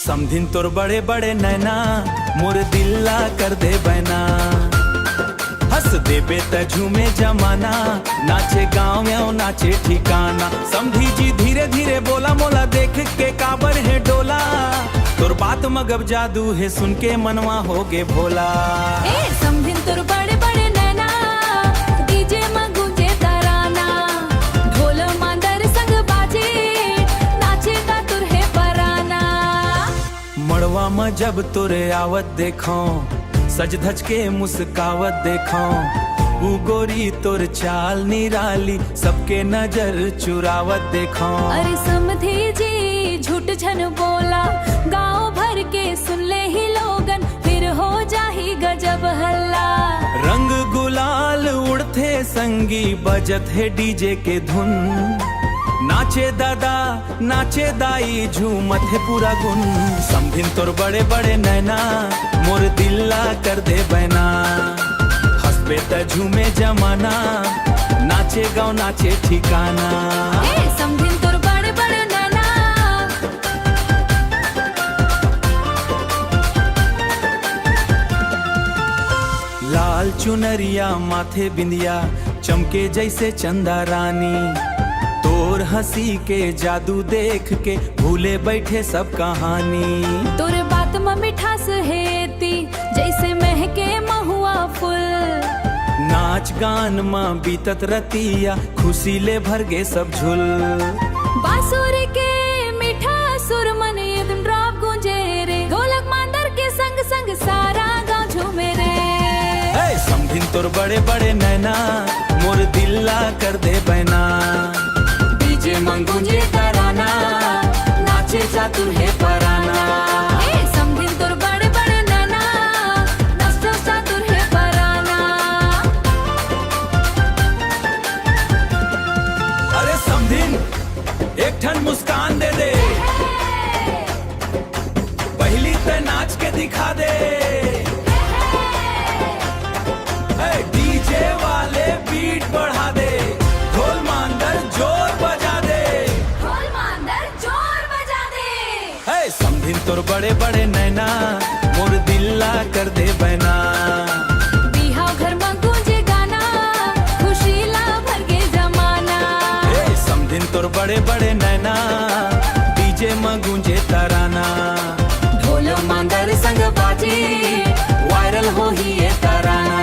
समधिन तोर बड़े बड़े नैना मोर दिल्ला कर दे बैना। हंस देबे त झूमे जमाना, नाचे गाँव में नाचे ठिकाना। समधी जी धीरे धीरे बोला मोला देख के काबर है डोला। तोर बात मगब जादू है सुन के मनवा हो गे भोला। ए समधिन तोर बड़े बड़े नैना, डीजे में गूंजे तराना। ढोल मांदर संग बाजे, नाचेगा तुर है पराना। मड़वा में जब तोरे आवत देखो, सज धज के मुस्कावत देखो। ऊ गोरी तोर चाल निराली, सबके नजर चुरावत देखो। अरे समधी जी झूठ झन बोला, गाँव भर के सुन ले ही लोगन, फिर हो जाही गजब हल्ला। रंग गुलाल उड़ते संगी, बजत है डीजे के धुन। नाचे दादा नाचे दाई, झूमत है पूरा गुन। समधिन तोर बड़े बड़े नैना मोर दिल्ला कर दे बैना। हंसबे त झूमे जमाना, नाचे गाँव नाचे ठिकाना। ए समधिन तोर बड़े बड़े नैना। लाल चुनरिया माथे बिंदिया, चमके जैसे चंदा रानी। तोर हंसी के जादू देख के भूले बैठे सब कहानी। तोर बात में मिठास हेती, जैसे महके महुआ फूल। नाच गान में बीतत रतिया, खुशी ले भर गे सब झुल। बांसुरी के मीठा सुर मन एकदम ड्रॉप गूंजे रे। ढोलक मांदर के संग संग सारा गाँव झूमे रे। ए समधिन तोर बड़े बड़े नैना मोर दिल्ला कर दे बैना। डीजे में गूंजे तराना, नाचे जादू है पराना। ए समधिन तोर बड़े बड़े नैना, नाचो चातुर है पराना। अरे समधिन एक ठन मुस्कान दे दे, पहली ते नाच के दिखा दे। डीजे वाले बीट बढ़ा दे, ढोल मांदर जोर बजा दे। ढोल मांदर जोर बजा दे। समधिन तोर बड़े बड़े नैना मोर दिल्ला कर दे बैना। बिहाव घर में गूंजे गाना, खुशी ला भर के जमाना। समधिन तोर बड़े बड़े नैना, डीजे में गूंजे तराना। ढोल मांदर संग बाजे, वायरल हो ही ये तराना।